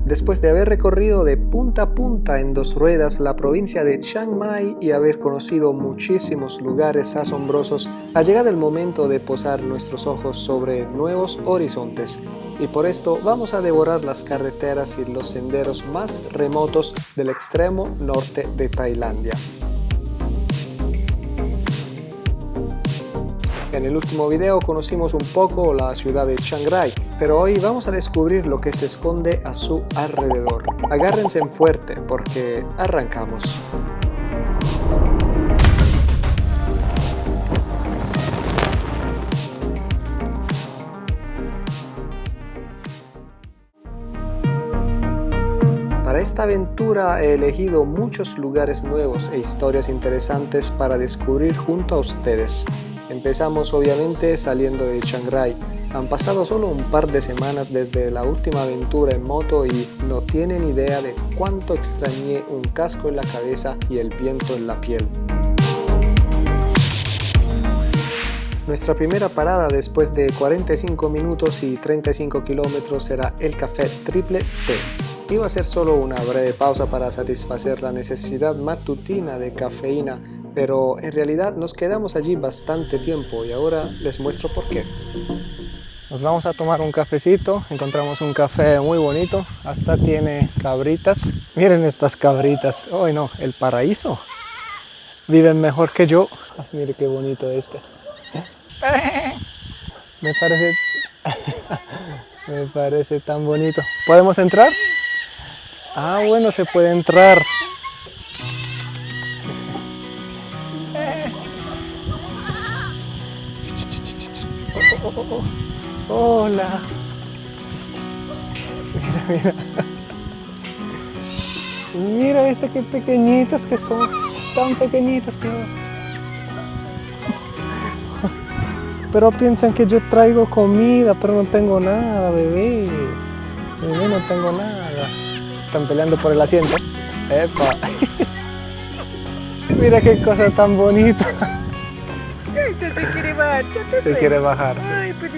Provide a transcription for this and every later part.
Después de haber recorrido de punta a punta en 2 ruedas la provincia de Chiang Mai y haber conocido muchísimos lugares asombrosos, ha llegado el momento de posar nuestros ojos sobre nuevos horizontes. Y por esto vamos a devorar las carreteras y los senderos más remotos del extremo norte de Tailandia. En el último video conocimos un poco la ciudad de Chiang Rai, pero hoy vamos a descubrir lo que se esconde a su alrededor. Agárrense fuerte porque arrancamos. Para esta aventura he elegido muchos lugares nuevos e historias interesantes para descubrir junto a ustedes. Empezamos obviamente saliendo de Chiang Rai. Han pasado solo un par de semanas desde la última aventura en moto y no tienen idea de cuánto extrañé un casco en la cabeza y el viento en la piel. Nuestra primera parada después de 45 minutos y 35 kilómetros será el Café Triple T. Iba a ser solo una breve pausa para satisfacer la necesidad matutina de cafeína, pero en realidad nos quedamos allí bastante tiempo y ahora les muestro por qué. Nos vamos a tomar un cafecito, encontramos un café muy bonito, hasta tiene cabritas. Miren estas cabritas, ¡ay no! El paraíso. Viven mejor que yo. Ah, mire qué bonito este. Me parece tan bonito. ¿Podemos entrar? Ah, bueno, se puede entrar. Hola. Mira. Mira qué pequeñitas que son. Tan pequeñitas, Dios. Pero piensan que yo traigo comida, pero no tengo nada, bebé. Bebé, no tengo nada. Están peleando por el asiento. ¡Epa! Mira qué cosa tan bonita. Ya se quiere bajar, Se quiere bajar, sí. Ay, pero...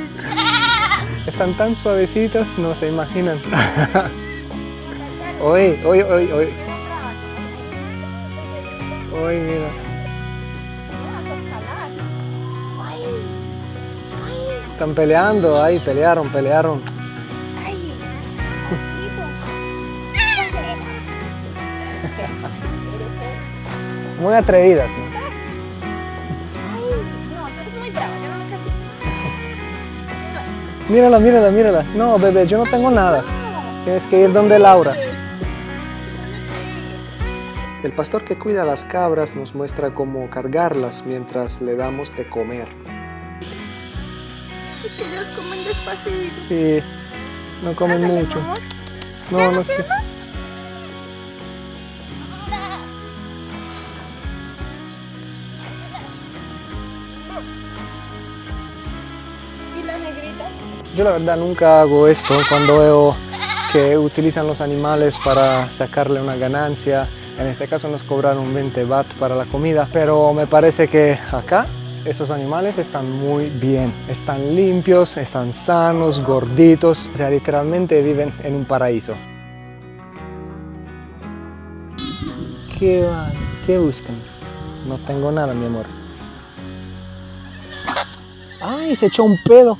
Están tan suavecitas, no se imaginan. Oye. Oye, mira. Están peleando, ahí pelearon. Muy atrevidas, ¿no? Mírala. No, bebé, yo no tengo nada. Tienes que ir donde Laura. El pastor que cuida las cabras nos muestra cómo cargarlas mientras le damos de comer. Es que ellas comen despacito. Sí, no comen Ándale, mucho. amor. No, ¿Ya no no quieres más? ¿Y la negrita? Yo la verdad nunca hago esto cuando veo que utilizan los animales para sacarle una ganancia. En este caso nos cobraron 20 baht para la comida, pero me parece que acá esos animales están muy bien. Están limpios, están sanos, gorditos, o sea, literalmente viven en un paraíso. ¿Qué van? ¿Qué buscan? No tengo nada, mi amor. ¡Ay! Se echó un pedo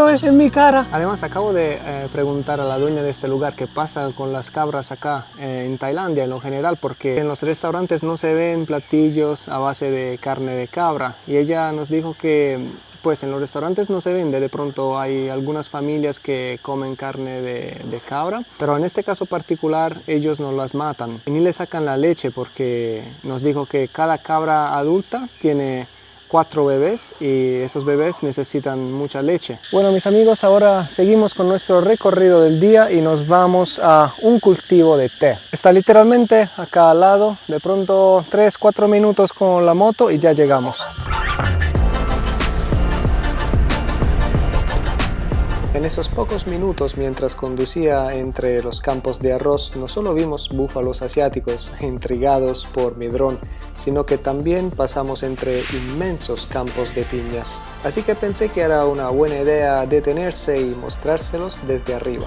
ese en mi cara. Además acabo de preguntar a la dueña de este lugar qué pasa con las cabras acá en Tailandia en lo general, porque en los restaurantes no se ven platillos a base de carne de cabra, y ella nos dijo que pues en los restaurantes no se vende. De pronto hay algunas familias que comen carne de cabra, pero en este caso particular ellos no las matan y ni le sacan la leche, porque nos dijo que cada cabra adulta tiene 4 bebés y esos bebés necesitan mucha leche. Bueno, mis amigos, ahora seguimos con nuestro recorrido del día y nos vamos a un cultivo de té. Está literalmente acá al lado, de pronto 3-4 minutos con la moto y ya llegamos. En esos pocos minutos mientras conducía entre los campos de arroz, no solo vimos búfalos asiáticos intrigados por mi dron, sino que también pasamos entre inmensos campos de piñas. Así que pensé que era una buena idea detenerse y mostrárselos desde arriba.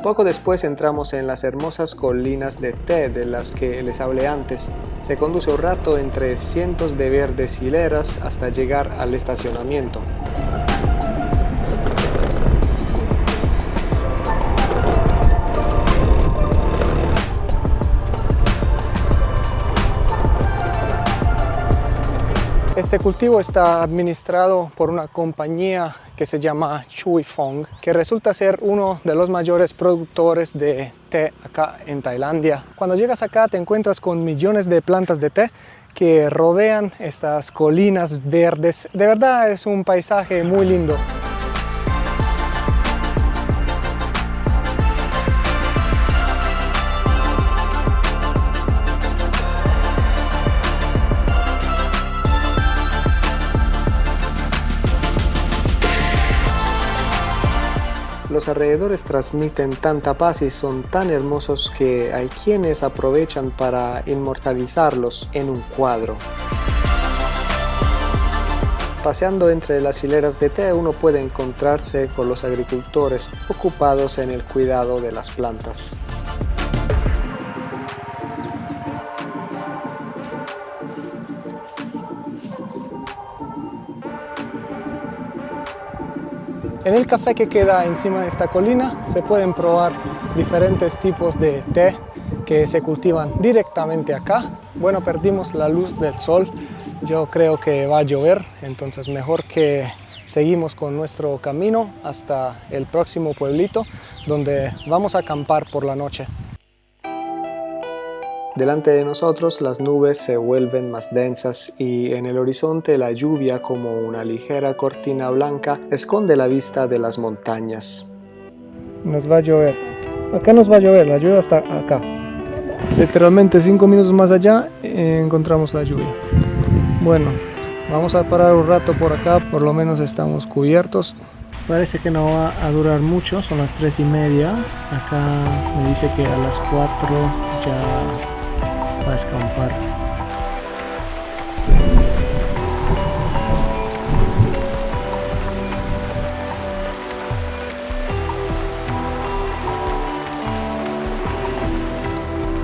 Poco después entramos en las hermosas colinas de té de las que les hablé antes. Se conduce un rato entre cientos de verdes hileras hasta llegar al estacionamiento. Este cultivo está administrado por una compañía que se llama Chui Phong, que resulta ser uno de los mayores productores de té acá en Tailandia. Cuando llegas acá te encuentras con millones de plantas de té que rodean estas colinas verdes. De verdad es un paisaje muy lindo. Los alrededores transmiten tanta paz y son tan hermosos que hay quienes aprovechan para inmortalizarlos en un cuadro. Paseando entre las hileras de té uno puede encontrarse con los agricultores ocupados en el cuidado de las plantas. En el café que queda encima de esta colina se pueden probar diferentes tipos de té que se cultivan directamente acá. Bueno, perdimos la luz del sol, yo creo que va a llover, entonces mejor que seguimos con nuestro camino hasta el próximo pueblito donde vamos a acampar por la noche. Delante de nosotros las nubes se vuelven más densas y en el horizonte la lluvia, como una ligera cortina blanca, esconde la vista de las montañas. Nos va a llover. Acá nos va a llover, la lluvia está acá. Literalmente 5 minutos más allá encontramos la lluvia. Bueno, vamos a parar un rato por acá, por lo menos estamos cubiertos. Parece que no va a durar mucho, son las 3:30. Acá me dice que a las 4 ya va a escampar.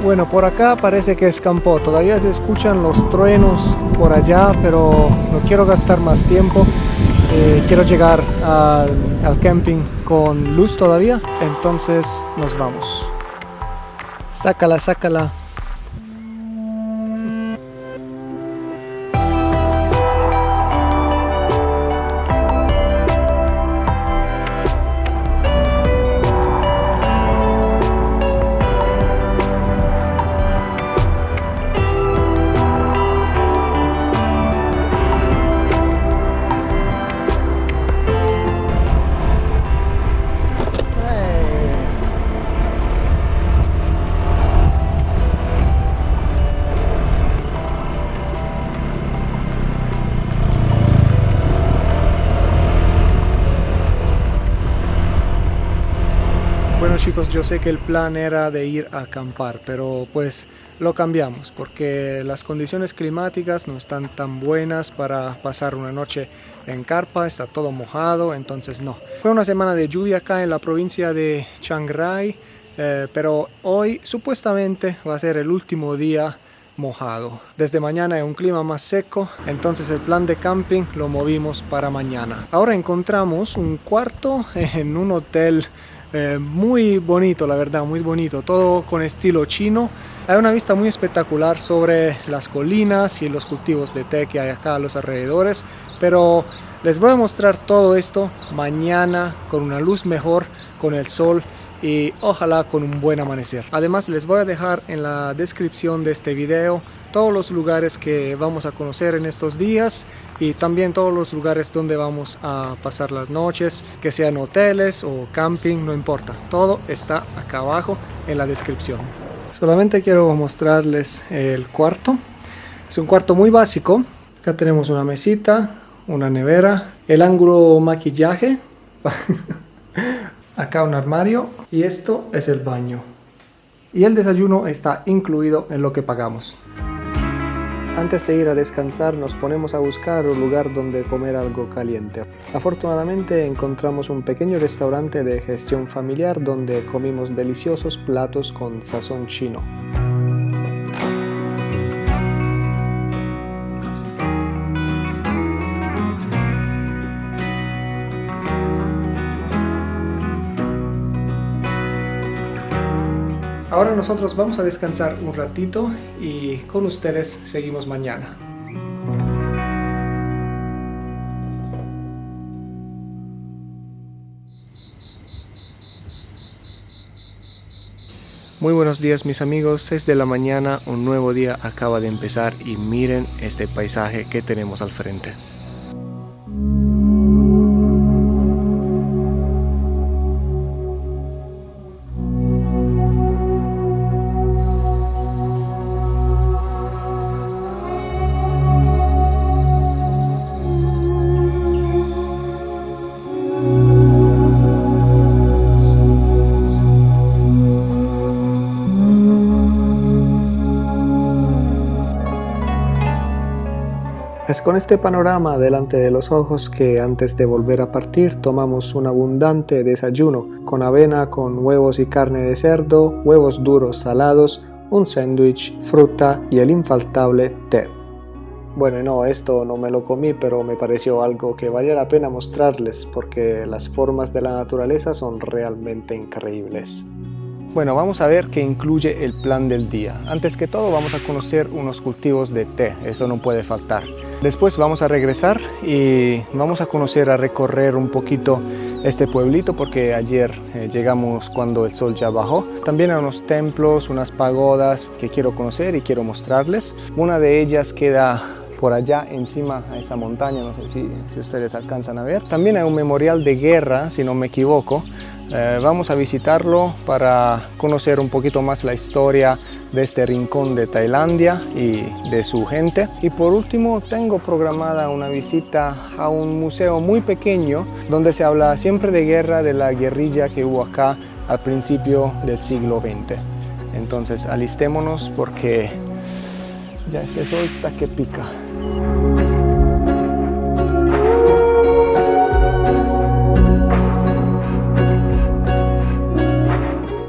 Bueno, por acá parece que escampó. Todavía se escuchan los truenos por allá, pero no quiero gastar más tiempo. Quiero llegar al camping con luz todavía, entonces nos vamos. Sácala, sácala. Bueno chicos, yo sé que el plan era de ir a acampar, pero pues lo cambiamos porque las condiciones climáticas no están tan buenas para pasar una noche en carpa, está todo mojado, entonces no. Fue una semana de lluvia acá en la provincia de Chiang Rai, pero hoy supuestamente va a ser el último día mojado. Desde mañana hay un clima más seco, entonces el plan de camping lo movimos para mañana. Ahora encontramos un cuarto en un hotel muy bonito, la verdad, muy bonito, todo con estilo chino. Hay una vista muy espectacular sobre las colinas y los cultivos de té que hay acá a los alrededores, pero les voy a mostrar todo esto mañana con una luz mejor, con el sol y ojalá con un buen amanecer. Además les voy a dejar en la descripción de este video todos los lugares que vamos a conocer en estos días y también todos los lugares donde vamos a pasar las noches, que sean hoteles o camping, no importa, todo está acá abajo en la descripción. Solamente quiero mostrarles el cuarto. Es un cuarto muy básico. Acá tenemos una mesita, una nevera, el ángulo maquillaje, acá un armario y esto es el baño. Y el desayuno está incluido en lo que pagamos. Antes de ir a descansar nos ponemos a buscar un lugar donde comer algo caliente. Afortunadamente encontramos un pequeño restaurante de gestión familiar donde comimos deliciosos platos con sazón chino. Ahora nosotros vamos a descansar un ratito y con ustedes seguimos mañana. Muy buenos días mis amigos, 6 de la mañana, un nuevo día acaba de empezar y miren este paisaje que tenemos al frente. Es con este panorama delante de los ojos que antes de volver a partir tomamos un abundante desayuno con avena con huevos y carne de cerdo, huevos duros salados, un sándwich, fruta y el infaltable té. Bueno, no, esto no me lo comí, pero me pareció algo que valía la pena mostrarles porque las formas de la naturaleza son realmente increíbles. Bueno, vamos a ver qué incluye el plan del día. Antes que todo vamos a conocer unos cultivos de té, eso no puede faltar. Después vamos a regresar y vamos a conocer, a recorrer un poquito este pueblito porque ayer llegamos cuando el sol ya bajó. También a unos templos, unas pagodas que quiero conocer y quiero mostrarles. Una de ellas queda por allá encima a esa montaña, no sé si ustedes alcanzan a ver. También hay un memorial de guerra, si no me equivoco. Vamos a visitarlo para conocer un poquito más la historia de este rincón de Tailandia y de su gente. Y por último tengo programada una visita a un museo muy pequeño donde se habla siempre de guerra, de la guerrilla que hubo acá al principio del siglo XX. Entonces alistémonos porque ya este sol está que pica.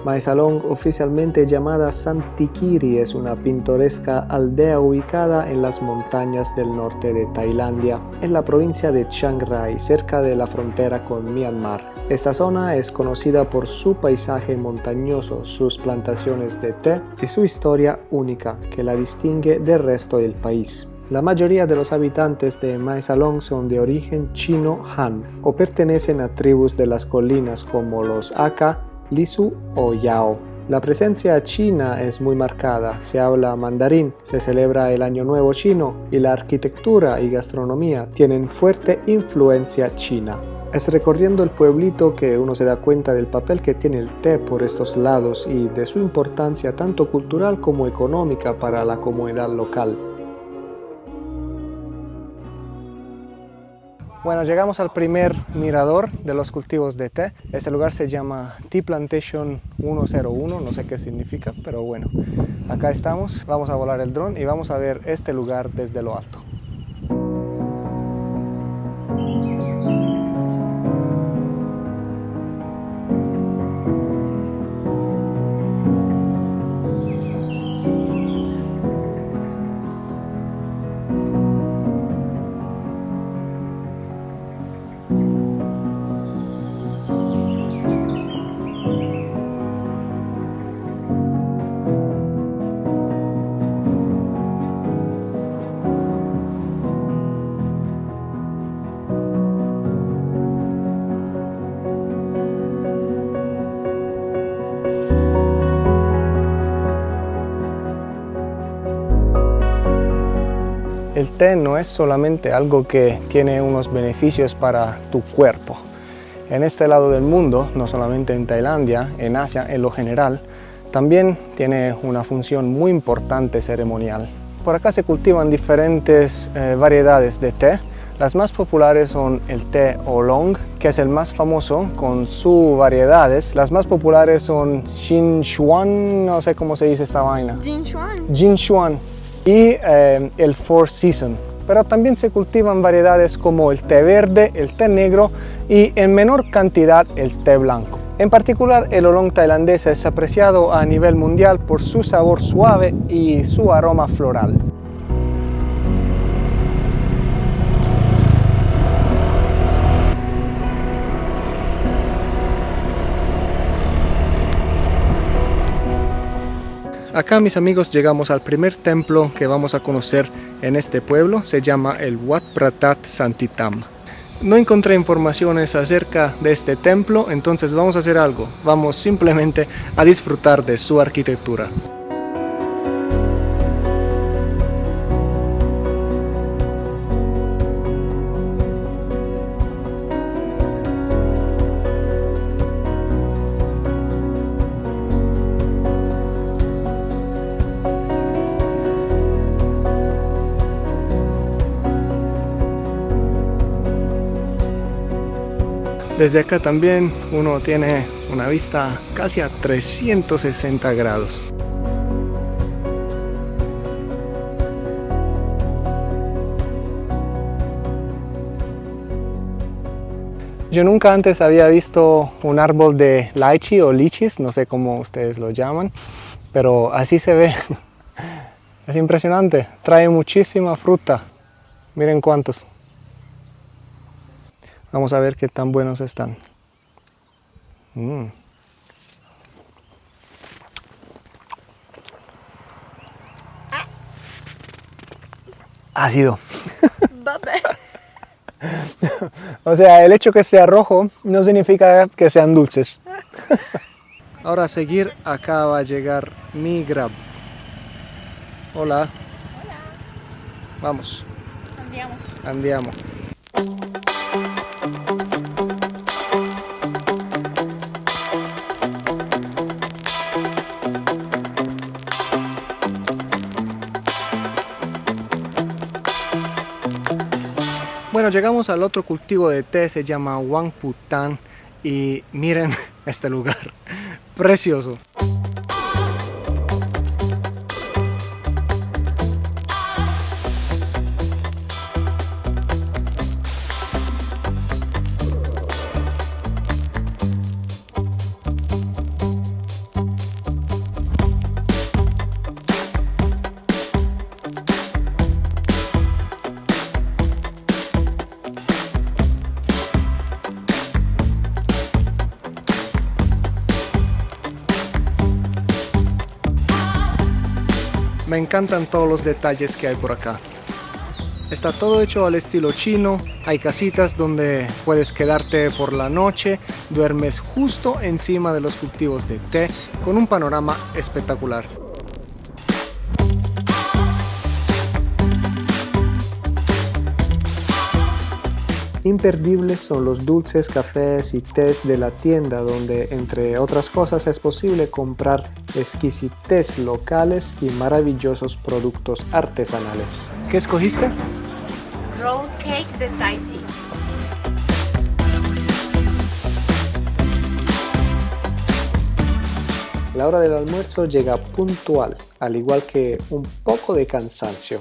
Mae Salong, oficialmente llamada Santikiri, es una pintoresca aldea ubicada en las montañas del norte de Tailandia, en la provincia de Chiang Rai, cerca de la frontera con Myanmar. Esta zona es conocida por su paisaje montañoso, sus plantaciones de té y su historia única que la distingue del resto del país. La mayoría de los habitantes de Mae Salong son de origen chino Han o pertenecen a tribus de las colinas como los Aka, Lisu o Yao. La presencia china es muy marcada, se habla mandarín, se celebra el Año Nuevo chino y la arquitectura y gastronomía tienen fuerte influencia china. Es recorriendo el pueblito que uno se da cuenta del papel que tiene el té por estos lados y de su importancia tanto cultural como económica para la comunidad local. Bueno, llegamos al primer mirador de los cultivos de té. Este lugar se llama Tea Plantation 101, no sé qué significa, pero bueno, acá estamos. Vamos a volar el dron y vamos a ver este lugar desde lo alto. El té no es solamente algo que tiene unos beneficios para tu cuerpo. En este lado del mundo, no solamente en Tailandia, en Asia en lo general, también tiene una función muy importante ceremonial. Por acá se cultivan diferentes variedades de té. Las más populares son el té oolong, que es el más famoso con sus variedades. Las más populares son Jinchuan, no sé cómo se dice esta vaina. Jinchuan. Jinchuan. y el Four Seasons. Pero también se cultivan variedades como el té verde, el té negro y en menor cantidad el té blanco. En particular, el oolong tailandés es apreciado a nivel mundial por su sabor suave y su aroma floral. Acá, mis amigos, llegamos al primer templo que vamos a conocer en este pueblo. Se llama el Wat Pratat Santitama. No encontré informaciones acerca de este templo, entonces vamos a hacer algo. Vamos simplemente a disfrutar de su arquitectura. Desde acá también uno tiene una vista casi a 360 grados. Yo nunca antes había visto un árbol de lychee o lichis, no sé cómo ustedes lo llaman, pero así se ve. Es impresionante, trae muchísima fruta. Miren cuántos. Vamos a ver qué tan buenos están. Ácido. O sea, el hecho que sea rojo no significa que sean dulces. Ahora a seguir, acá va a llegar mi Grab. Hola. Hola. Vamos. Andiamo. Andiamo. Bueno, llegamos al otro cultivo de té, se llama Wang Putang y miren este lugar, precioso. Me encantan todos los detalles que hay por acá. Está todo hecho al estilo chino, hay casitas donde puedes quedarte por la noche, duermes justo encima de los cultivos de té con un panorama espectacular. Imperdibles son los dulces, cafés y tés de la tienda, donde entre otras cosas es posible comprar exquisites locales y maravillosos productos artesanales. ¿Qué escogiste? Roll cake de Thai tea. La hora del almuerzo llega puntual, al igual que un poco de cansancio.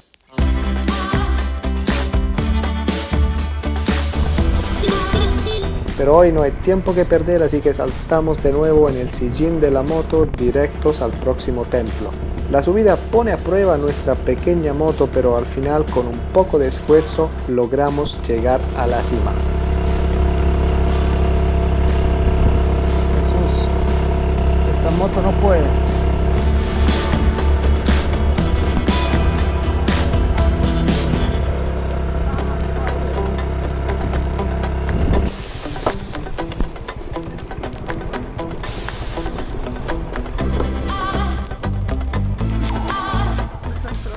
Pero hoy no hay tiempo que perder, así que saltamos de nuevo en el sillín de la moto directos al próximo templo. La subida pone a prueba nuestra pequeña moto, pero al final con un poco de esfuerzo logramos llegar a la cima. Jesús, esta moto no puede.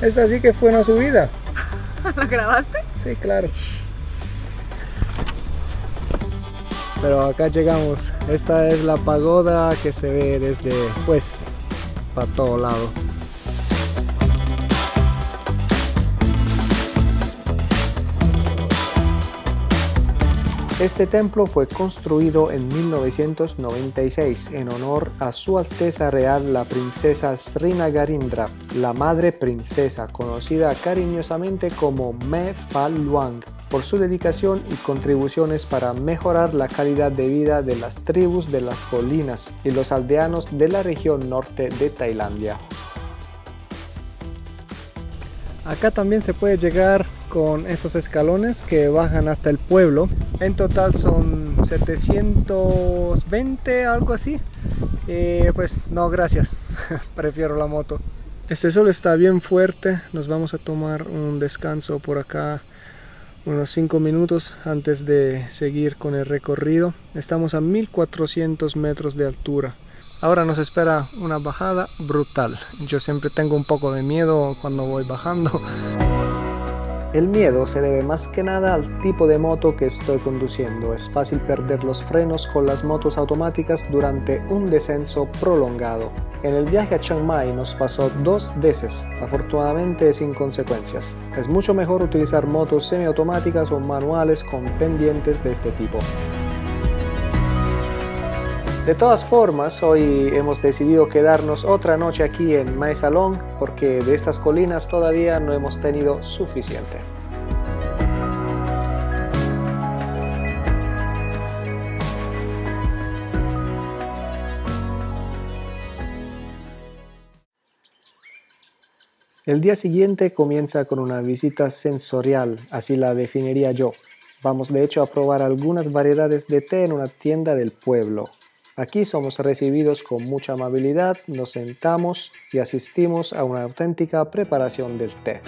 Esta sí que fue una subida. ¿Lo grabaste? Sí, claro. Pero acá llegamos. Esta es la pagoda que se ve desde, pues, para todo lado. Este templo fue construido en 1996 en honor a Su Alteza Real la Princesa Srinagarindra, la Madre Princesa, conocida cariñosamente como Me Phal Luang, por su dedicación y contribuciones para mejorar la calidad de vida de las tribus de las colinas y los aldeanos de la región norte de Tailandia. Acá también se puede llegar con esos escalones que bajan hasta el pueblo. En total son 720, algo así. Pues no, gracias. Prefiero la moto. Este sol está bien fuerte. Nos vamos a tomar un descanso por acá unos 5 minutos antes de seguir con el recorrido. Estamos a 1400 metros de altura. Ahora nos espera una bajada brutal. Yo siempre tengo un poco de miedo cuando voy bajando. El miedo se debe más que nada al tipo de moto que estoy conduciendo. Es fácil perder los frenos con las motos automáticas durante un descenso prolongado. En el viaje a Chiang Mai nos pasó 2 veces, afortunadamente sin consecuencias. Es mucho mejor utilizar motos semiautomáticas o manuales con pendientes de este tipo. De todas formas, hoy hemos decidido quedarnos otra noche aquí en Mae Salong porque de estas colinas todavía no hemos tenido suficiente. El día siguiente comienza con una visita sensorial, así la definiría yo. Vamos de hecho a probar algunas variedades de té en una tienda del pueblo. Aquí somos recibidos con mucha amabilidad, nos sentamos y asistimos a una auténtica preparación del té.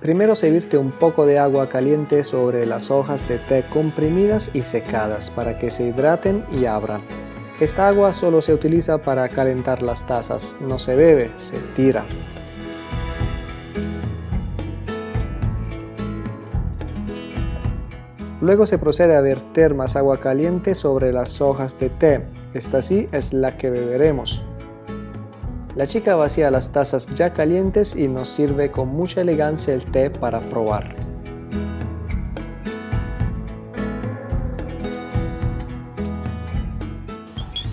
Primero servirte un poco de agua caliente sobre las hojas de té comprimidas y secadas para que se hidraten y abran. Esta agua solo se utiliza para calentar las tazas, no se bebe, se tira. Luego se procede a verter más agua caliente sobre las hojas de té. Esta sí es la que beberemos. La chica vacía las tazas ya calientes y nos sirve con mucha elegancia el té para probar.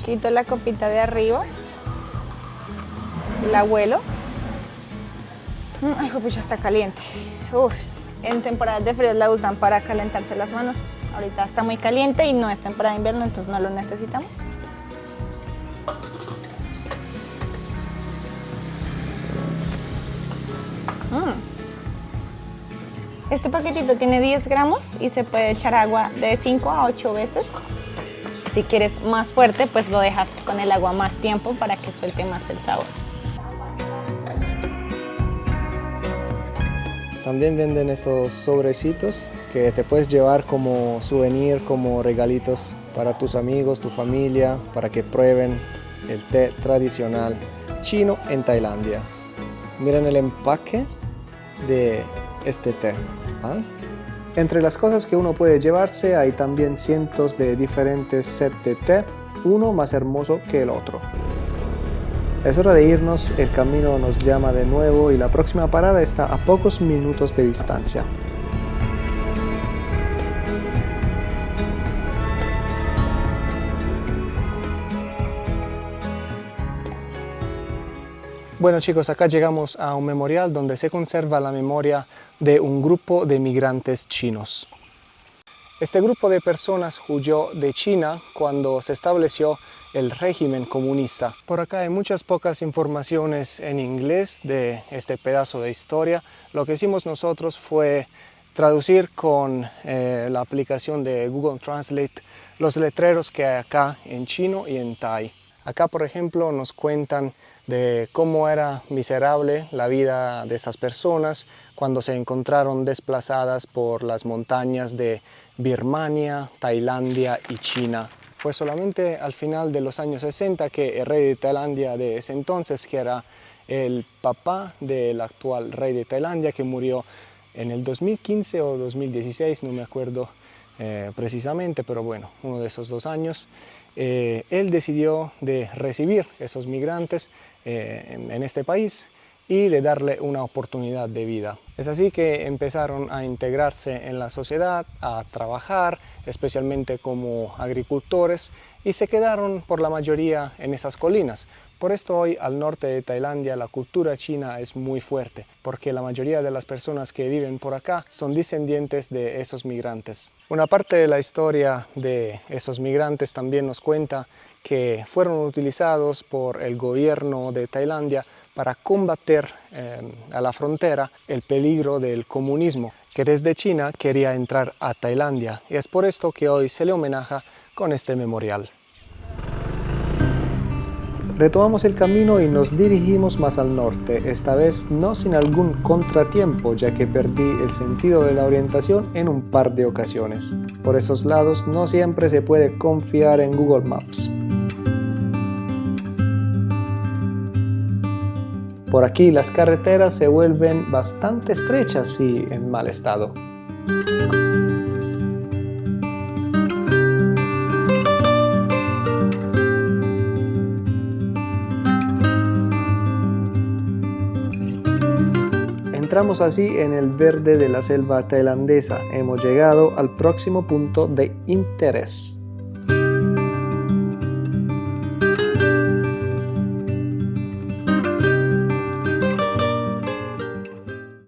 Quito la copita de arriba. La huelo. Ay, pucha, está caliente. Uf. En temporadas de frío la usan para calentarse las manos. Ahorita está muy caliente y no es temporada de invierno, entonces no lo necesitamos. Este paquetito tiene 10 gramos y se puede echar agua de 5 a 8 veces. Si quieres más fuerte, pues lo dejas con el agua más tiempo para que suelte más el sabor. También venden estos sobrecitos que te puedes llevar como souvenir, como regalitos para tus amigos, tu familia, para que prueben el té tradicional chino en Tailandia. Miren el empaque de este té. ¿Ah? Entre las cosas que uno puede llevarse hay también cientos de diferentes sets de té, uno más hermoso que el otro. Es hora de irnos, el camino nos llama de nuevo y la próxima parada está a pocos minutos de distancia. Bueno chicos, acá llegamos a un memorial donde se conserva la memoria de un grupo de migrantes chinos. Este grupo de personas huyó de China cuando se estableció el régimen comunista. Por acá hay muchas pocas informaciones en inglés de este pedazo de historia. Lo que hicimos nosotros fue traducir con la aplicación de Google Translate los letreros que hay acá en chino y en thai. Acá, por ejemplo, nos cuentan de cómo era miserable la vida de esas personas cuando se encontraron desplazadas por las montañas de Birmania, Tailandia y China. Fue solamente al final de los años 60 que el rey de Tailandia de ese entonces, que era el papá del actual rey de Tailandia, que murió en el 2015 o 2016, no me acuerdo precisamente, pero bueno, uno de esos 2 años, él decidió de recibir esos migrantes en este país y de darle una oportunidad de vida. Es así que empezaron a integrarse en la sociedad, a trabajar, especialmente como agricultores, y se quedaron por la mayoría en esas colinas. Por esto hoy al norte de Tailandia la cultura china es muy fuerte, porque la mayoría de las personas que viven por acá son descendientes de esos migrantes. Una parte de la historia de esos migrantes también nos cuenta que fueron utilizados por el gobierno de Tailandia para combatir a la frontera el peligro del comunismo, que desde China quería entrar a Tailandia, y es por esto que hoy se le homenaja con este memorial. Retomamos el camino y nos dirigimos más al norte, esta vez no sin algún contratiempo, ya que perdí el sentido de la orientación en un par de ocasiones. Por esos lados no siempre se puede confiar en Google Maps. Por aquí las carreteras se vuelven bastante estrechas y en mal estado. Entramos así en el verde de la selva tailandesa. Hemos llegado al próximo punto de interés.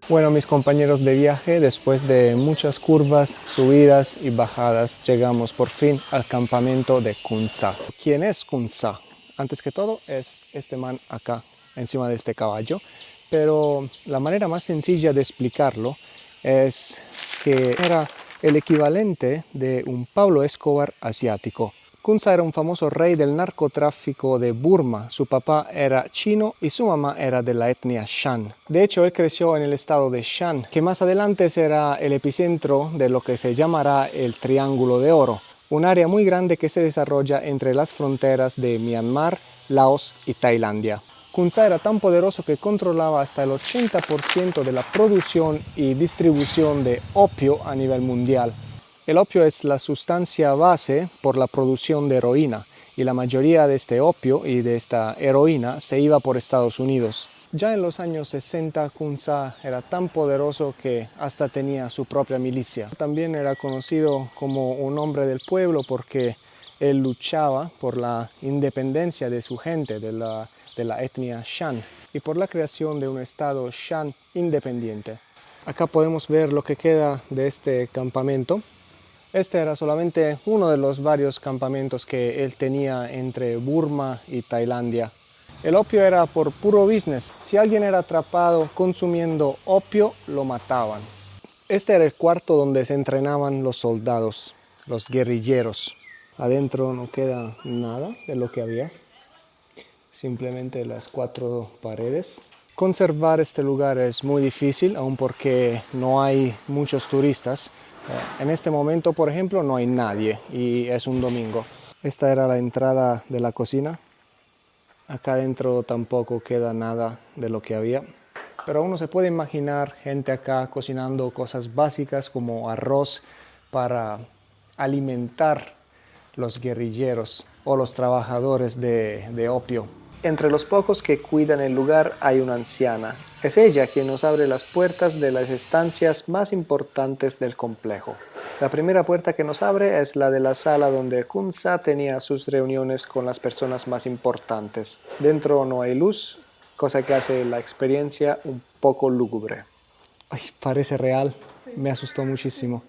Bueno, mis compañeros de viaje, después de muchas curvas, subidas y bajadas, llegamos por fin al campamento de Kun Sa. ¿Quién es Kun Sa? Antes que todo es este man acá, encima de este caballo, pero la manera más sencilla de explicarlo es que era el equivalente de un Pablo Escobar asiático. Kun Sa era un famoso rey del narcotráfico de Burma. Su papá era chino y su mamá era de la etnia Shan. De hecho, él creció en el estado de Shan, que más adelante será el epicentro de lo que se llamará el Triángulo de Oro, un área muy grande que se desarrolla entre las fronteras de Myanmar, Laos y Tailandia. Kun Sa era tan poderoso que controlaba hasta el 80% de la producción y distribución de opio a nivel mundial. El opio es la sustancia base por la producción de heroína, y la mayoría de este opio y de esta heroína se iba por Estados Unidos. Ya en los años 60, Kun Sa era tan poderoso que hasta tenía su propia milicia. También era conocido como un hombre del pueblo porque él luchaba por la independencia de su gente, de la etnia Shan, y por la creación de un estado Shan independiente. Acá podemos ver lo que queda de este campamento. Este era solamente uno de los varios campamentos que él tenía entre Burma y Tailandia. El opio era por puro business. Si alguien era atrapado consumiendo opio, lo mataban. Este era el cuarto donde se entrenaban los soldados, los guerrilleros. Adentro no queda nada de lo que había, simplemente las 4 paredes. Conservar este lugar es muy difícil, aun porque no hay muchos turistas. En este momento, por ejemplo, no hay nadie y es un domingo. Esta era la entrada de la cocina. Acá adentro tampoco queda nada de lo que había. Pero uno se puede imaginar gente acá cocinando cosas básicas como arroz para alimentar los guerrilleros o los trabajadores de opio. Entre los pocos que cuidan el lugar hay una anciana. Es ella quien nos abre las puertas de las estancias más importantes del complejo. La primera puerta que nos abre es la de la sala donde Kun Sa tenía sus reuniones con las personas más importantes. Dentro no hay luz, cosa que hace la experiencia un poco lúgubre. Ay, parece real, me asustó muchísimo.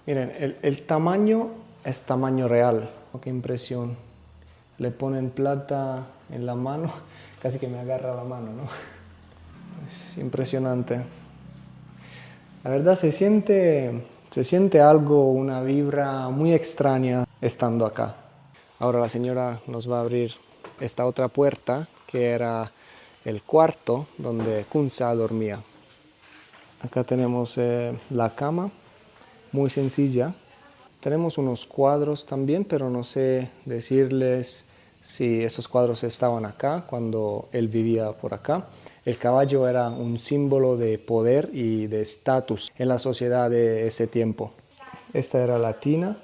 Miren, el tamaño es tamaño real. Oh, qué impresión. Le ponen plata en la mano, casi que me agarra la mano, ¿no? Es impresionante. La verdad se siente algo, una vibra muy extraña estando acá. Ahora la señora nos va a abrir esta otra puerta, que era el cuarto donde Kun Sa dormía. Acá tenemos la cama, muy sencilla. Tenemos unos cuadros también, pero no sé decirles si esos cuadros estaban acá cuando él vivía por acá. El caballo era un símbolo de poder y de estatus en la sociedad de ese tiempo. Esta era la tina,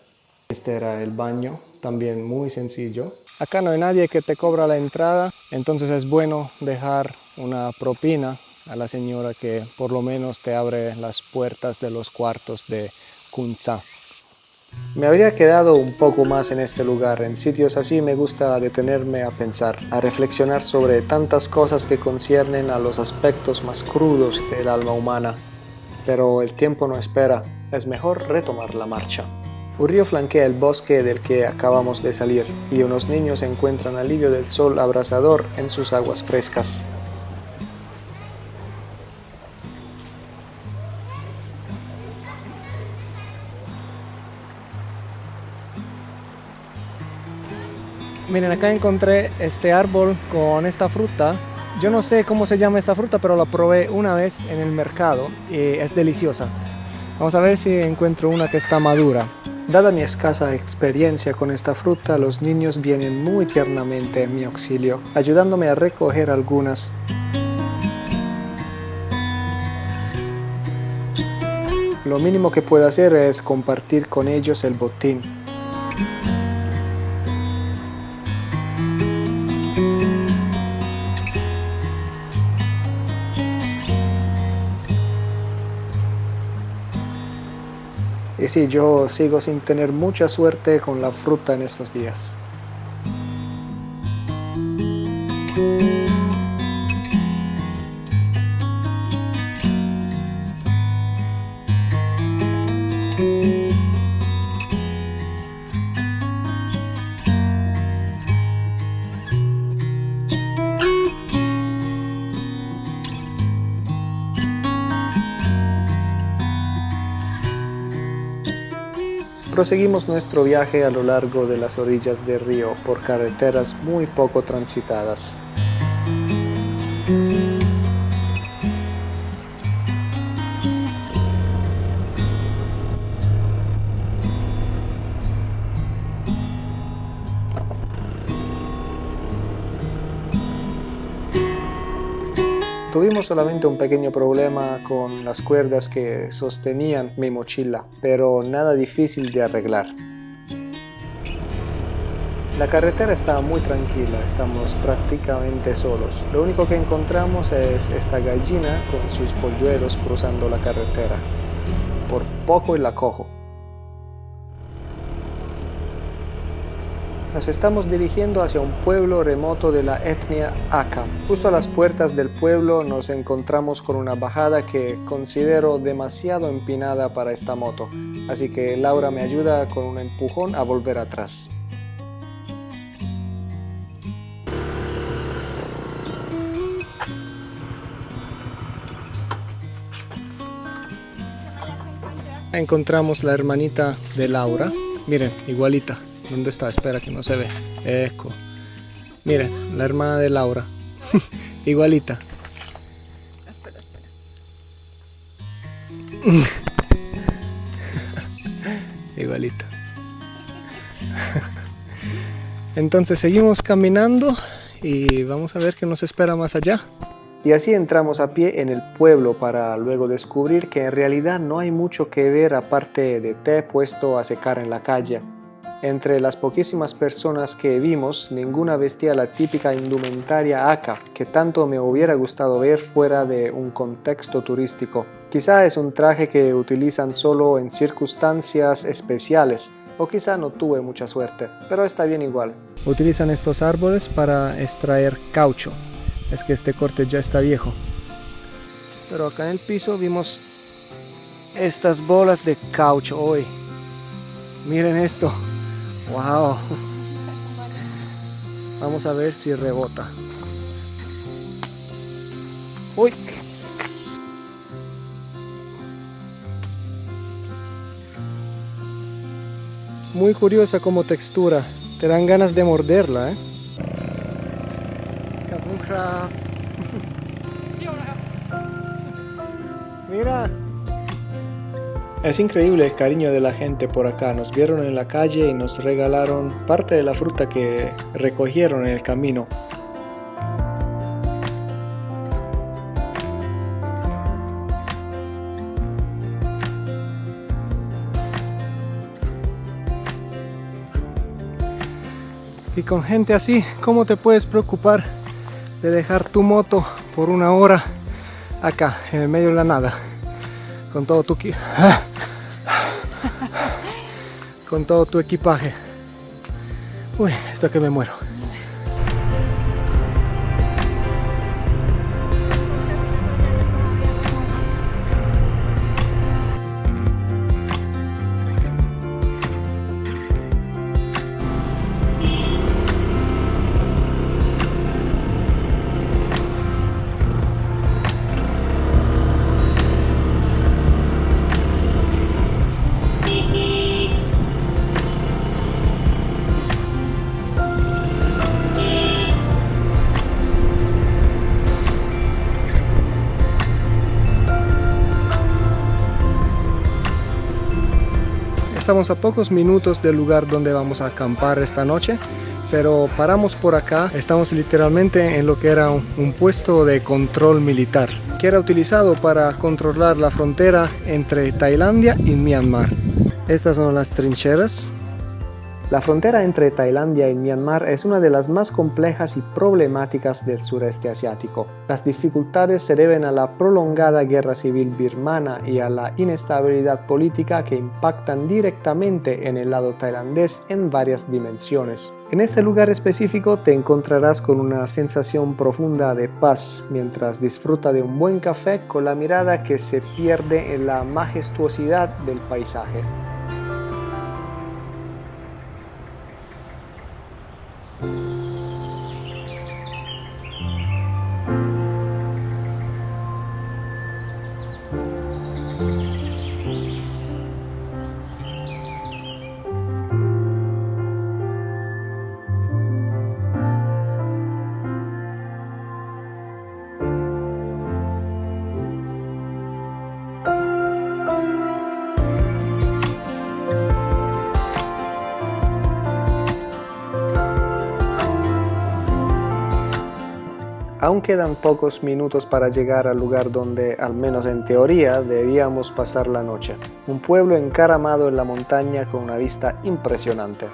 este era el baño, también muy sencillo. Acá no hay nadie que te cobra la entrada, entonces es bueno dejar una propina a la señora que por lo menos te abre las puertas de los cuartos de Kunsa. Me habría quedado un poco más en este lugar. En sitios así me gusta detenerme a pensar, a reflexionar sobre tantas cosas que conciernen a los aspectos más crudos del alma humana. Pero el tiempo no espera, es mejor retomar la marcha. Un río flanquea el bosque del que acabamos de salir y unos niños encuentran alivio del sol abrasador en sus aguas frescas. Miren, acá encontré este árbol con esta fruta. Yo no sé cómo se llama esta fruta, pero la probé una vez en el mercado y es deliciosa. Vamos a ver si encuentro una que está madura. Dada mi escasa experiencia con esta fruta, los niños vienen muy tiernamente en mi auxilio, ayudándome a recoger algunas. Lo mínimo que puedo hacer es compartir con ellos el botín. Y sí, yo sigo sin tener mucha suerte con la fruta en estos días. Proseguimos nuestro viaje a lo largo de las orillas del río por carreteras muy poco transitadas. Tuvimos solamente un pequeño problema con las cuerdas que sostenían mi mochila, pero nada difícil de arreglar. La carretera está muy tranquila, estamos prácticamente solos. Lo único que encontramos es esta gallina con sus polluelos cruzando la carretera. Por poco y la cojo. Nos estamos dirigiendo hacia un pueblo remoto de la etnia Aka. Justo a las puertas del pueblo nos encontramos con una bajada que considero demasiado empinada para esta moto, así que Laura me ayuda con un empujón a volver atrás. Encontramos la hermanita de Laura. Miren, igualita. ¿Dónde está? Espera que no se ve. Eco. Miren, la hermana de Laura. Igualita. Espera. Igualita. Entonces seguimos caminando y vamos a ver qué nos espera más allá. Y así entramos a pie en el pueblo para luego descubrir que en realidad no hay mucho que ver aparte de té puesto a secar en la calle. Entre las poquísimas personas que vimos, ninguna vestía la típica indumentaria Aka, que tanto me hubiera gustado ver fuera de un contexto turístico. Quizá es un traje que utilizan solo en circunstancias especiales, o quizá no tuve mucha suerte, pero está bien igual. Utilizan estos árboles para extraer caucho. Es que este corte ya está viejo. Pero acá en el piso vimos estas bolas de caucho hoy. Miren esto. Wow. Vamos a ver si rebota. Uy. Muy curiosa como textura. Te dan ganas de morderla, ¿eh? Mira. Es increíble el cariño de la gente por acá. Nos vieron en la calle y nos regalaron parte de la fruta que recogieron en el camino. Y con gente así, ¿cómo te puedes preocupar de dejar tu moto por una hora acá, en el medio de la nada? Con todo tu, con todo tu equipaje. Uy, esto que me muero. Estamos a pocos minutos del lugar donde vamos a acampar esta noche, pero paramos por acá. Estamos literalmente en lo que era un puesto de control militar, que era utilizado para controlar la frontera entre Tailandia y Myanmar. Estas son las trincheras. La frontera entre Tailandia y Myanmar es una de las más complejas y problemáticas del sureste asiático. Las dificultades se deben a la prolongada guerra civil birmana y a la inestabilidad política que impactan directamente en el lado tailandés en varias dimensiones. En este lugar específico te encontrarás con una sensación profunda de paz mientras disfruta de un buen café con la mirada que se pierde en la majestuosidad del paisaje. Aún quedan pocos minutos para llegar al lugar donde, al menos en teoría, debíamos pasar la noche. Un pueblo encaramado en la montaña con una vista impresionante.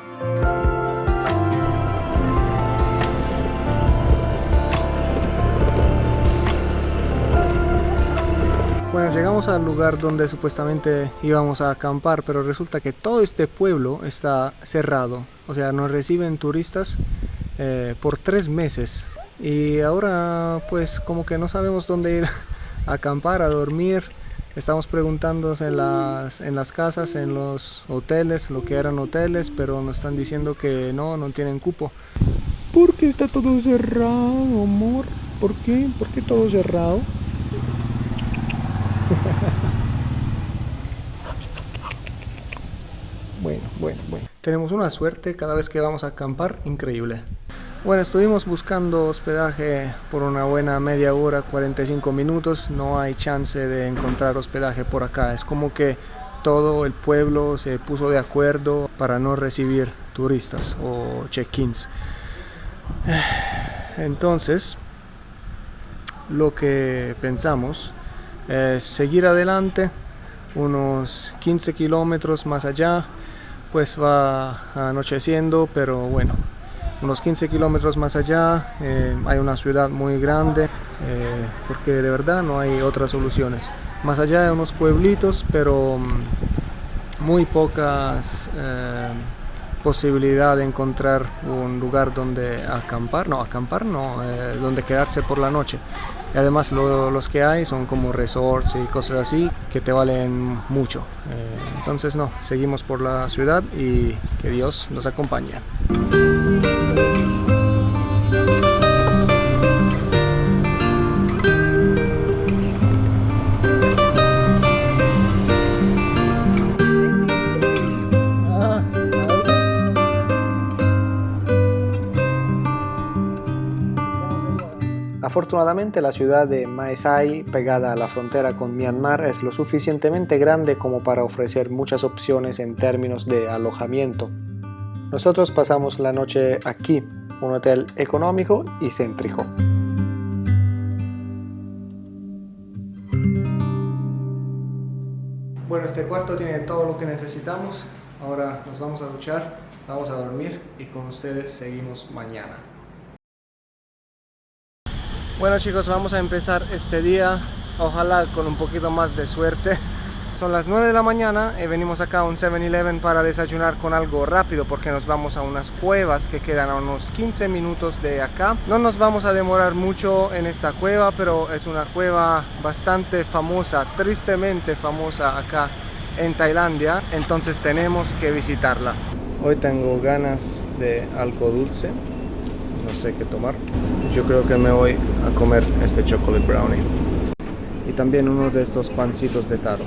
Bueno, llegamos al lugar donde supuestamente íbamos a acampar, pero resulta que todo este pueblo está cerrado. O sea, nos reciben turistas por 3 meses. Y ahora pues como que no sabemos dónde ir a acampar, a dormir. Estamos preguntando en las casas, en los hoteles, lo que eran hoteles, pero nos están diciendo que no tienen cupo. ¿Por qué está todo cerrado, amor? ¿Por qué? ¿Por qué todo cerrado? Bueno. Tenemos una suerte cada vez que vamos a acampar, increíble. Bueno, estuvimos buscando hospedaje por una buena media hora, 45 minutos. No hay chance de encontrar hospedaje por acá. Es como que todo el pueblo se puso de acuerdo para no recibir turistas o check-ins. Entonces, lo que pensamos es seguir adelante unos 15 kilómetros más allá. Pues va anocheciendo, pero bueno. Unos 15 kilómetros más allá hay una ciudad muy grande, porque de verdad no hay otras soluciones. Más allá hay unos pueblitos, pero muy pocas posibilidades de encontrar un lugar donde acampar, donde quedarse por la noche. Y además los que hay son como resorts y cosas así que te valen mucho. Entonces no, seguimos por la ciudad y que Dios nos acompañe. Afortunadamente, la ciudad de Mae Sai, pegada a la frontera con Myanmar, es lo suficientemente grande como para ofrecer muchas opciones en términos de alojamiento. Nosotros pasamos la noche aquí, un hotel económico y céntrico. Bueno, este cuarto tiene todo lo que necesitamos. Ahora nos vamos a duchar. Vamos a dormir y con ustedes seguimos mañana. Bueno chicos, vamos a empezar este día, ojalá con un poquito más de suerte. Son las 9 de la mañana y venimos acá a un 7-Eleven para desayunar con algo rápido porque nos vamos a unas cuevas que quedan a unos 15 minutos de acá. No nos vamos a demorar mucho en esta cueva, pero es una cueva bastante famosa, tristemente famosa acá en Tailandia, entonces tenemos que visitarla. Hoy tengo ganas de algo dulce. No sé qué tomar. Yo creo que me voy a comer este chocolate brownie. Y también uno de estos pancitos de taro.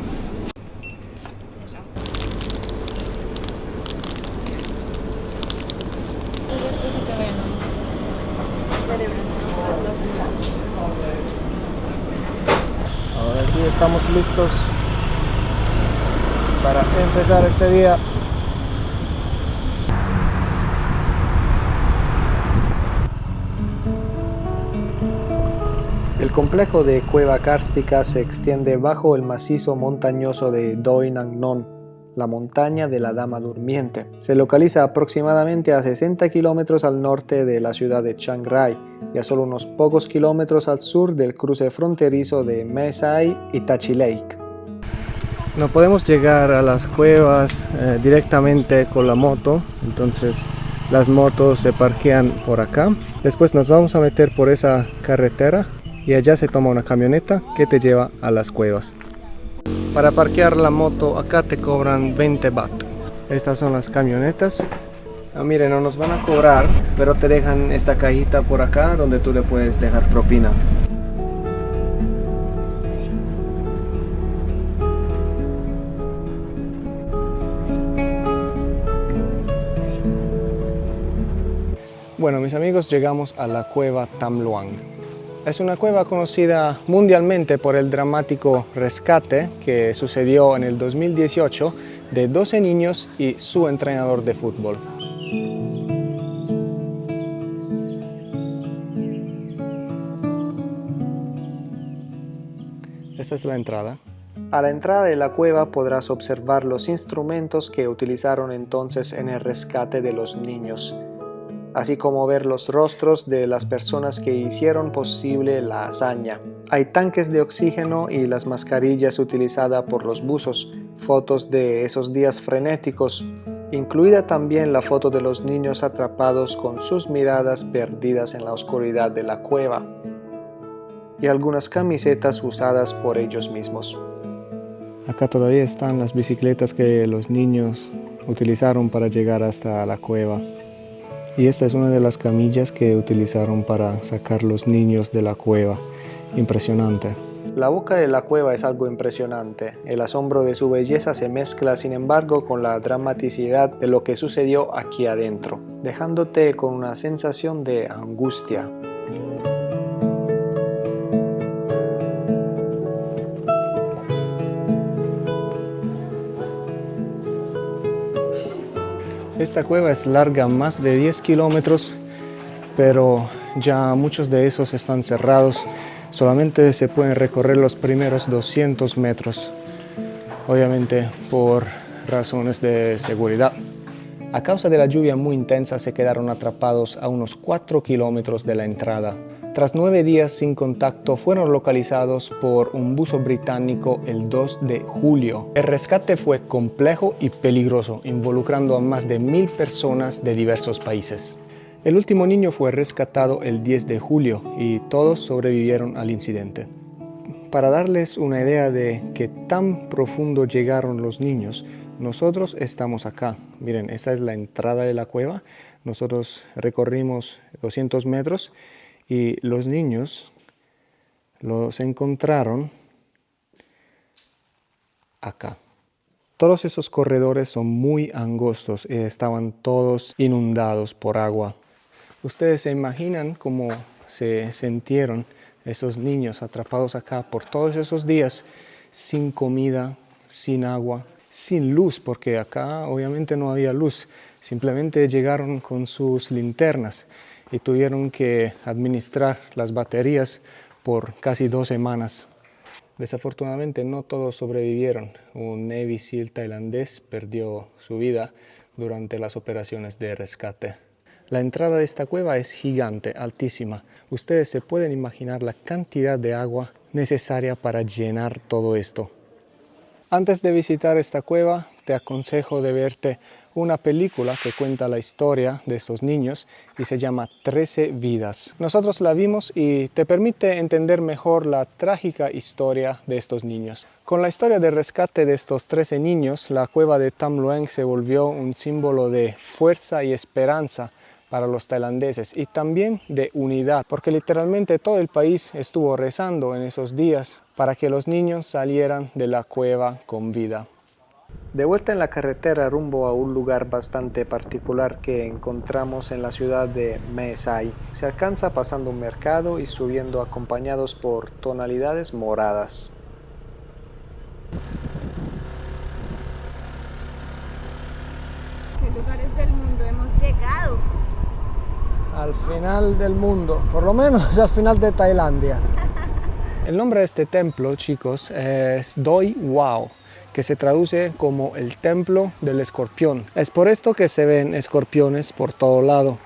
Ahora sí estamos listos para empezar este día. El complejo de cueva kárstica se extiende bajo el macizo montañoso de Doi Nang Non, la montaña de la Dama Durmiente. Se localiza aproximadamente a 60 kilómetros al norte de la ciudad de Chiang Rai y a solo unos pocos kilómetros al sur del cruce fronterizo de Mae Sai y Tachi Lake. No podemos llegar a las cuevas directamente con la moto, entonces las motos se parquean por acá. Después nos vamos a meter por esa carretera y allá se toma una camioneta que te lleva a las cuevas. Para parquear la moto acá te cobran 20 baht. Estas son las camionetas. Miren, no nos van a cobrar, pero te dejan esta cajita por acá donde tú le puedes dejar propina. Bueno, mis amigos, llegamos a la cueva Tham Luang. Es una cueva conocida mundialmente por el dramático rescate que sucedió en el 2018 de 12 niños y su entrenador de fútbol. Esta es la entrada. A la entrada de la cueva podrás observar los instrumentos que utilizaron entonces en el rescate de los niños, así como ver los rostros de las personas que hicieron posible la hazaña. Hay tanques de oxígeno y las mascarillas utilizadas por los buzos, fotos de esos días frenéticos, incluida también la foto de los niños atrapados con sus miradas perdidas en la oscuridad de la cueva, y algunas camisetas usadas por ellos mismos. Acá todavía están las bicicletas que los niños utilizaron para llegar hasta la cueva. Y esta es una de las camillas que utilizaron para sacar los niños de la cueva. Impresionante. La boca de la cueva es algo impresionante. El asombro de su belleza se mezcla, sin embargo, con la dramaticidad de lo que sucedió aquí adentro, dejándote con una sensación de angustia. Esta cueva es larga más de 10 kilómetros, pero ya muchos de esos están cerrados. Solamente se pueden recorrer los primeros 200 metros, obviamente por razones de seguridad. A causa de la lluvia muy intensa se quedaron atrapados a unos 4 kilómetros de la entrada. Tras 9 días sin contacto fueron localizados por un buzo británico el 2 de julio. El rescate fue complejo y peligroso, involucrando a más de 1000 personas de diversos países. El último niño fue rescatado el 10 de julio y todos sobrevivieron al incidente. Para darles una idea de qué tan profundo llegaron los niños, nosotros estamos acá. Miren, esta es la entrada de la cueva. Nosotros recorrimos 200 metros y los niños los encontraron acá. Todos esos corredores son muy angostos y estaban todos inundados por agua. Ustedes se imaginan cómo se sintieron esos niños atrapados acá por todos esos días, sin comida, sin agua, sin luz, porque acá obviamente no había luz. Simplemente llegaron con sus linternas y tuvieron que administrar las baterías por casi 2 semanas. Desafortunadamente no todos sobrevivieron. Un Navy SEAL tailandés perdió su vida durante las operaciones de rescate. La entrada de esta cueva es gigante, altísima. Ustedes se pueden imaginar la cantidad de agua necesaria para llenar todo esto. Antes de visitar esta cueva, te aconsejo de verte una película que cuenta la historia de estos niños y se llama 13 vidas. Nosotros la vimos y te permite entender mejor la trágica historia de estos niños. Con la historia de rescate de estos 13 niños, la cueva de Tham Luang se volvió un símbolo de fuerza y esperanza para los tailandeses y también de unidad, porque literalmente todo el país estuvo rezando en esos días para que los niños salieran de la cueva con vida. De vuelta en la carretera rumbo a un lugar bastante particular que encontramos en la ciudad de Mae Sai, se alcanza pasando un mercado y subiendo acompañados por tonalidades moradas. ¿Qué lugares del mundo hemos llegado? Al final del mundo, por lo menos al final de Tailandia. El nombre de este templo, chicos, es Doi Wow, que se traduce como el templo del escorpión. Es por esto que se ven escorpiones por todo lado.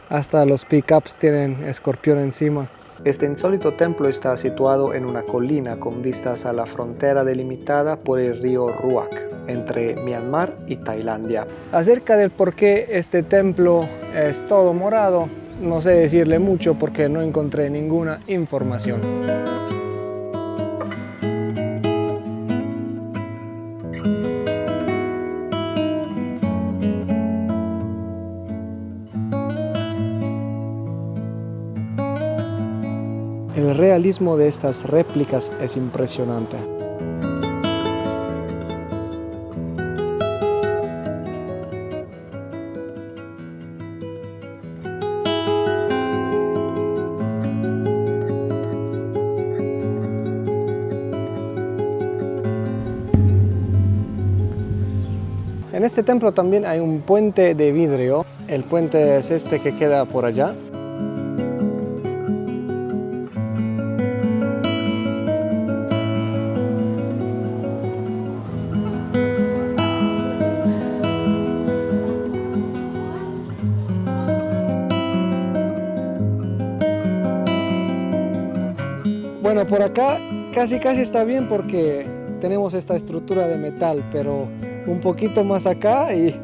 Hasta los pickups tienen escorpión encima. Este insólito templo está situado en una colina con vistas a la frontera delimitada por el río Ruak, entre Myanmar y Tailandia. Acerca del por qué este templo es todo morado, no sé decirle mucho porque no encontré ninguna información. El realismo de estas réplicas es impresionante. En este templo también hay un puente de vidrio. El puente es este que queda por allá. Bueno, por acá casi está bien porque tenemos esta estructura de metal, pero un poquito más acá y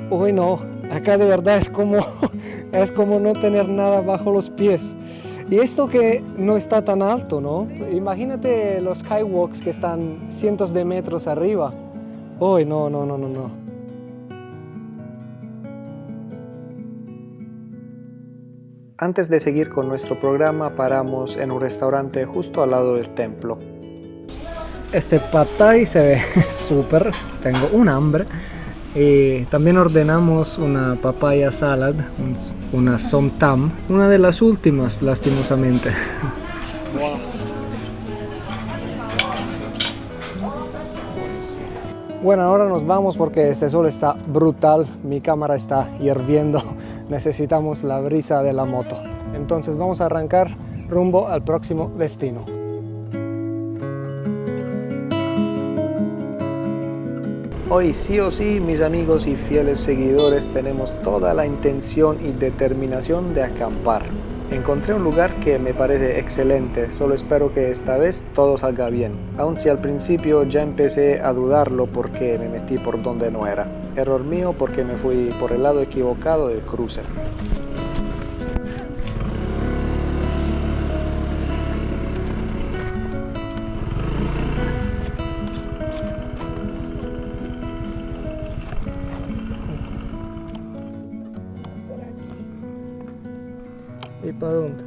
uy no, acá de verdad es como no tener nada bajo los pies. Y esto que no está tan alto, ¿no? Imagínate los skywalks que están cientos de metros arriba. Uy, no. Antes de seguir con nuestro programa, paramos en un restaurante justo al lado del templo. Este pad thai se ve súper, tengo un hambre. Y también ordenamos una papaya salad, una som tam, una de las últimas, lastimosamente. Bueno, ahora nos vamos porque este sol está brutal, mi cámara está hirviendo, necesitamos la brisa de la moto. Entonces vamos a arrancar rumbo al próximo destino. Hoy sí o sí, mis amigos y fieles seguidores, tenemos toda la intención y determinación de acampar. Encontré un lugar que me parece excelente, solo espero que esta vez todo salga bien. Aun si al principio ya empecé a dudarlo porque me metí por donde no era. Error mío porque me fui por el lado equivocado del cruce. ¿Y para dónde?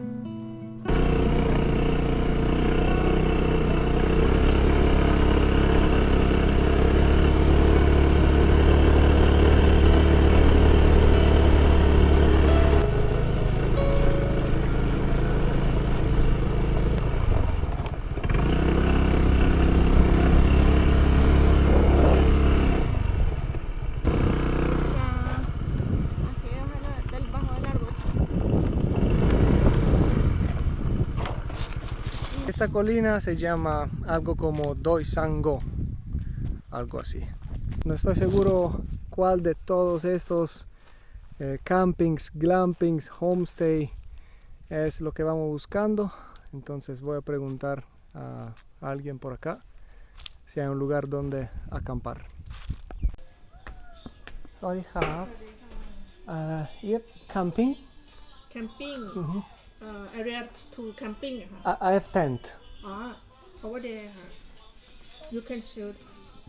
Esta colina se llama algo como Doi Sang Ngo, algo así. No estoy seguro cuál de todos estos campings, glampings, homestay es lo que vamos buscando. Entonces voy a preguntar a alguien por acá si hay un lugar donde acampar. Camping? Camping area to camping ค่ะ I have tent. อ๋อ over there ค่ะ you can choose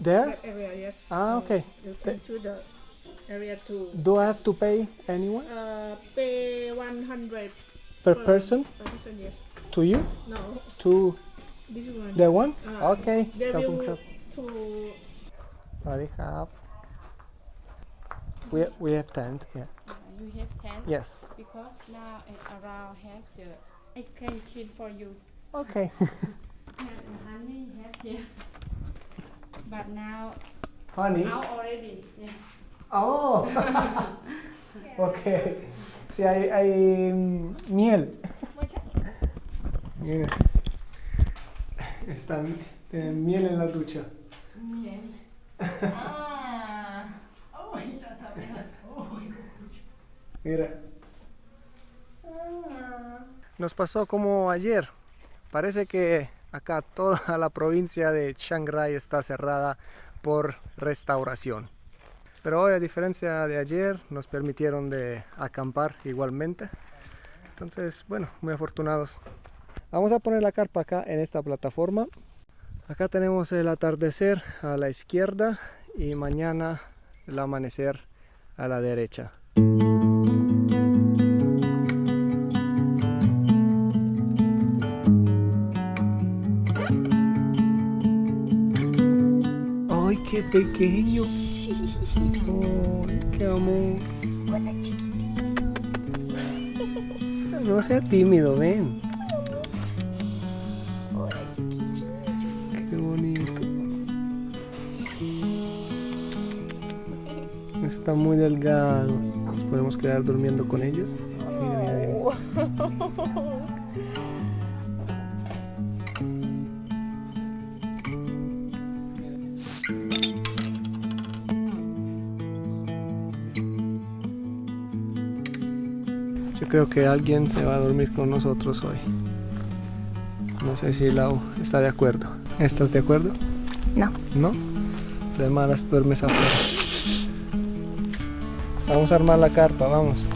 There? that area yes Okay. you can choose the area to Do I have to pay anyone pay 100 per person per person yes to you? no To this one the one? Ah, Okay. they ขอบคุณ will ครับ to สวัสดีครับ we have tent. Yeah. You have 10 Yes. because now it around have the I can clean for you. Okay. Honey have here, but now Honey. out already. Yeah. Oh. Okay. Sí, hay miel. Mira. Tienen miel en la ducha. miel uy las abejas uy Mira. Nos pasó como ayer. Parece que acá toda la provincia de Chiang Rai está cerrada por restauración. Pero hoy, a diferencia de ayer, nos permitieron de acampar igualmente. Entonces, bueno, muy afortunados. Vamos a poner la carpa acá en esta plataforma. Acá tenemos el atardecer a la izquierda y mañana el amanecer a la derecha. ¡Ay, qué pequeño! ¡Ay, qué amor! Hola, chiquitito. No sea tímido, ven. Hola, chiquitito. Qué bonito. Está muy delgado. Nos podemos quedar durmiendo con ellos. Mira, mira, mira. Yo creo que alguien se va a dormir con nosotros hoy. No sé si Lau está de acuerdo. ¿Estás de acuerdo? No. ¿No? De malas duermes afuera. Vamos a armar la carpa, vamos.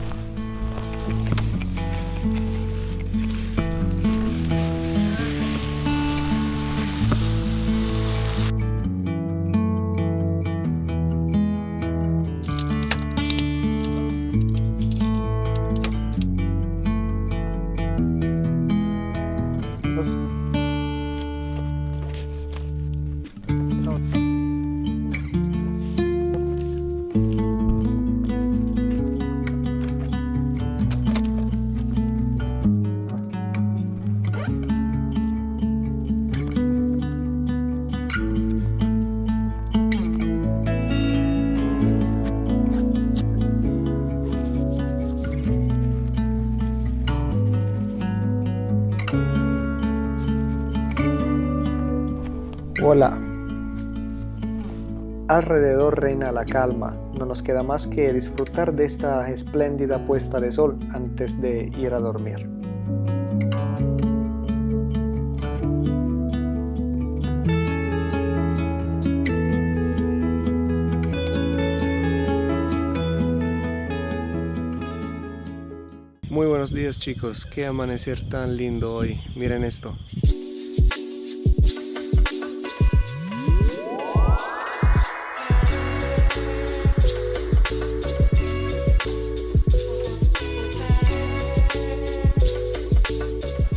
Hola. Alrededor reina la calma. No nos queda más que disfrutar de esta espléndida puesta de sol antes de ir a dormir. Muy buenos días, chicos. Qué amanecer tan lindo hoy. Miren esto.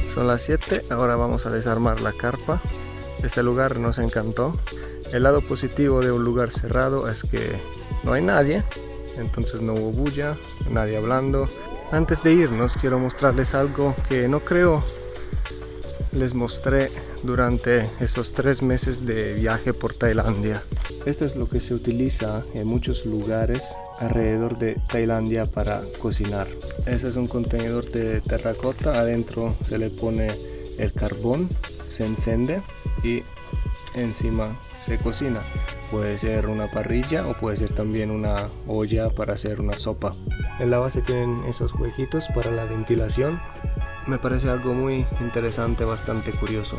Son las 7, ahora vamos a desarmar la carpa. Este lugar nos encantó. El lado positivo de un lugar cerrado es que no hay nadie, entonces no hubo bulla, nadie hablando. Antes de irnos quiero mostrarles algo que no creo les mostré durante estos 3 meses de viaje por Tailandia. Esto es lo que se utiliza en muchos lugares alrededor de Tailandia para cocinar. Este es un contenedor de terracota, adentro se le pone el carbón, se enciende y encima se cocina. Puede ser una parrilla o puede ser también una olla para hacer una sopa. En la base tienen esos huequitos para la ventilación. Me parece algo muy interesante, bastante curioso.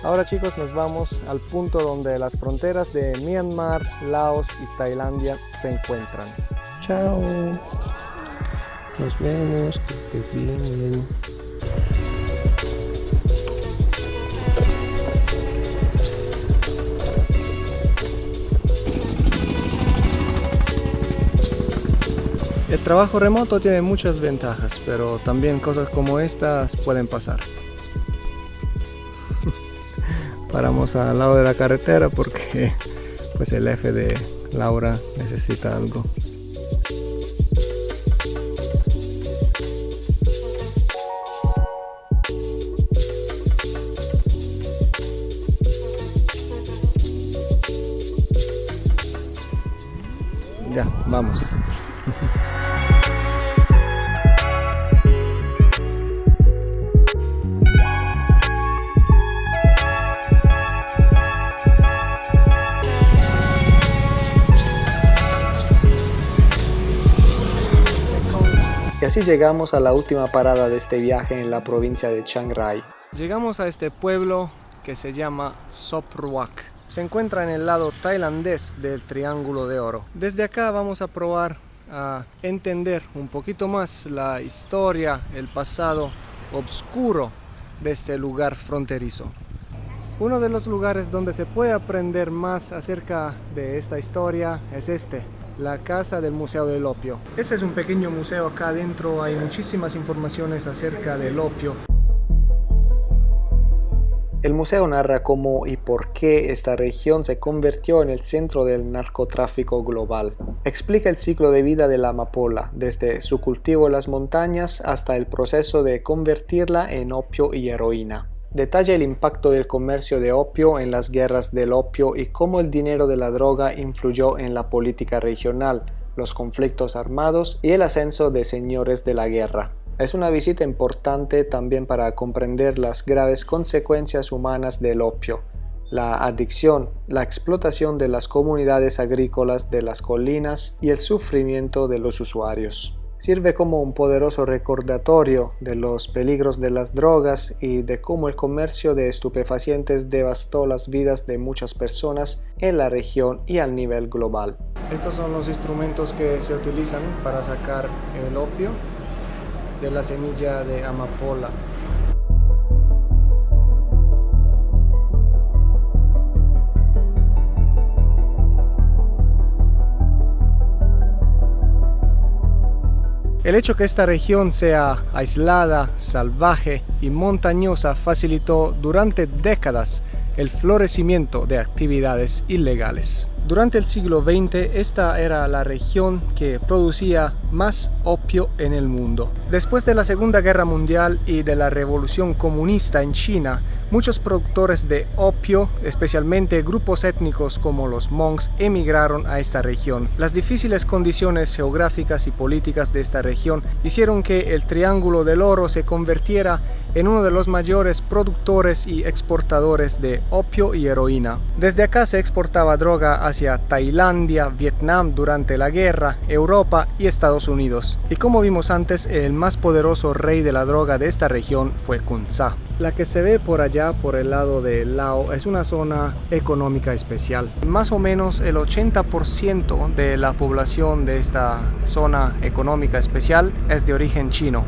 Ahora chicos, nos vamos al punto donde las fronteras de Myanmar, Laos y Tailandia se encuentran. Chao. Nos vemos, que estés bien. El trabajo remoto tiene muchas ventajas, pero también cosas como estas pueden pasar. Paramos al lado de la carretera porque pues el F de Laura necesita algo. Ya, vamos. Y así llegamos a la última parada de este viaje en la provincia de Chiang Rai. Llegamos a este pueblo que se llama Sop Ruak. Se encuentra en el lado tailandés del Triángulo de Oro. Desde acá vamos a probar a entender un poquito más la historia, el pasado oscuro de este lugar fronterizo. Uno de los lugares donde se puede aprender más acerca de esta historia es la Casa del Museo del Opio. Este es un pequeño museo. Acá adentro hay muchísimas informaciones acerca del opio. El museo narra cómo y por qué esta región se convirtió en el centro del narcotráfico global. Explica el ciclo de vida de la amapola, desde su cultivo en las montañas hasta el proceso de convertirla en opio y heroína. Detalla el impacto del comercio de opio en las guerras del opio y cómo el dinero de la droga influyó en la política regional, los conflictos armados y el ascenso de señores de la guerra. Es una visita importante también para comprender las graves consecuencias humanas del opio, la adicción, la explotación de las comunidades agrícolas de las colinas y el sufrimiento de los usuarios. Sirve como un poderoso recordatorio de los peligros de las drogas y de cómo el comercio de estupefacientes devastó las vidas de muchas personas en la región y al nivel global. Estos son los instrumentos que se utilizan para sacar el opio de la semilla de amapola. El hecho que esta región sea aislada, salvaje y montañosa facilitó durante décadas el florecimiento de actividades ilegales. Durante el siglo XX, esta era la región que producía más opio en el mundo. Después de la Segunda Guerra Mundial y de la Revolución Comunista en China, muchos productores de opio, especialmente grupos étnicos como los Hmongs, emigraron a esta región. Las difíciles condiciones geográficas y políticas de esta región hicieron que el Triángulo del Oro se convirtiera en uno de los mayores productores y exportadores de opio y heroína. Desde acá se exportaba droga hacia Tailandia, Vietnam durante la guerra, Europa y Estados Unidos. Y como vimos antes, el más poderoso rey de la droga de esta región fue Kun Sa. La que se ve por allá, por el lado de Lao, es una zona económica especial. Más o menos el 80% de la población de esta zona económica especial es de origen chino.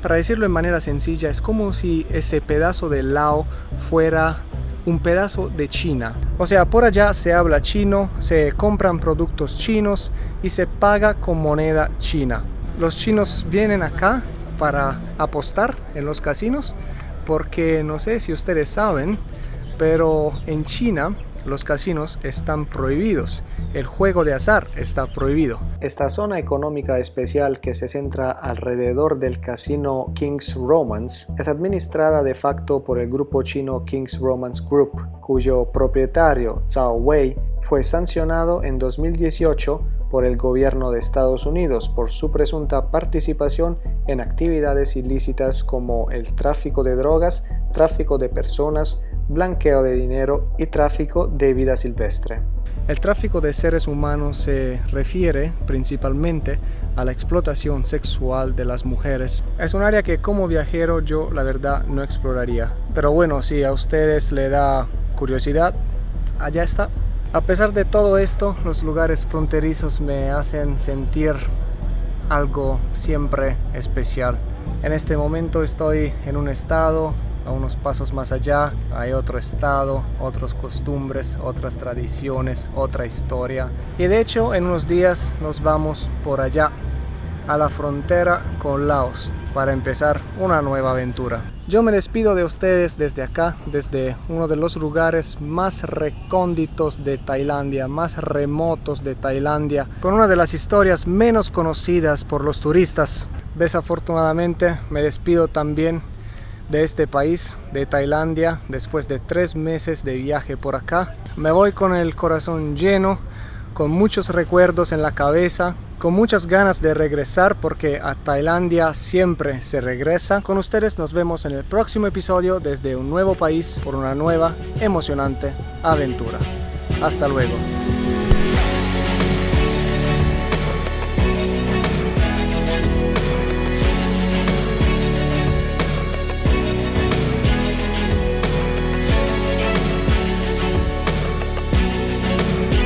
Para decirlo de manera sencilla, es como si ese pedazo de Lao fuera un pedazo de China. O sea, por allá se habla chino, se compran productos chinos y se paga con moneda china. Los chinos vienen acá para apostar en los casinos porque no sé si ustedes saben, pero en China los casinos están prohibidos. El juego de azar está prohibido. Esta zona económica especial que se centra alrededor del casino King's Romance es administrada de facto por el grupo chino King's Romance Group, cuyo propietario Zhao Wei fue sancionado en 2018 por el gobierno de Estados Unidos por su presunta participación en actividades ilícitas como el tráfico de drogas, tráfico de personas, blanqueo de dinero y tráfico de vida silvestre. El tráfico de seres humanos se refiere principalmente a la explotación sexual de las mujeres. Es un área que como viajero yo la verdad no exploraría. Pero bueno, si a ustedes les da curiosidad, allá está. A pesar de todo esto, los lugares fronterizos me hacen sentir algo siempre especial. En este momento estoy en un estado, a unos pasos más allá hay otro estado, otras costumbres, otras tradiciones, otra historia. Y de hecho en unos días nos vamos por allá, a la frontera con Laos, para empezar una nueva aventura. Yo me despido de ustedes desde acá, desde uno de los lugares más recónditos de Tailandia, más remotos de Tailandia, con una de las historias menos conocidas por los turistas. Desafortunadamente me despido también de este país, de Tailandia, después de 3 meses de viaje por acá. Me voy con el corazón lleno, con muchos recuerdos en la cabeza, con muchas ganas de regresar porque a Tailandia siempre se regresa. Con ustedes nos vemos en el próximo episodio desde un nuevo país por una nueva, emocionante aventura. Hasta luego.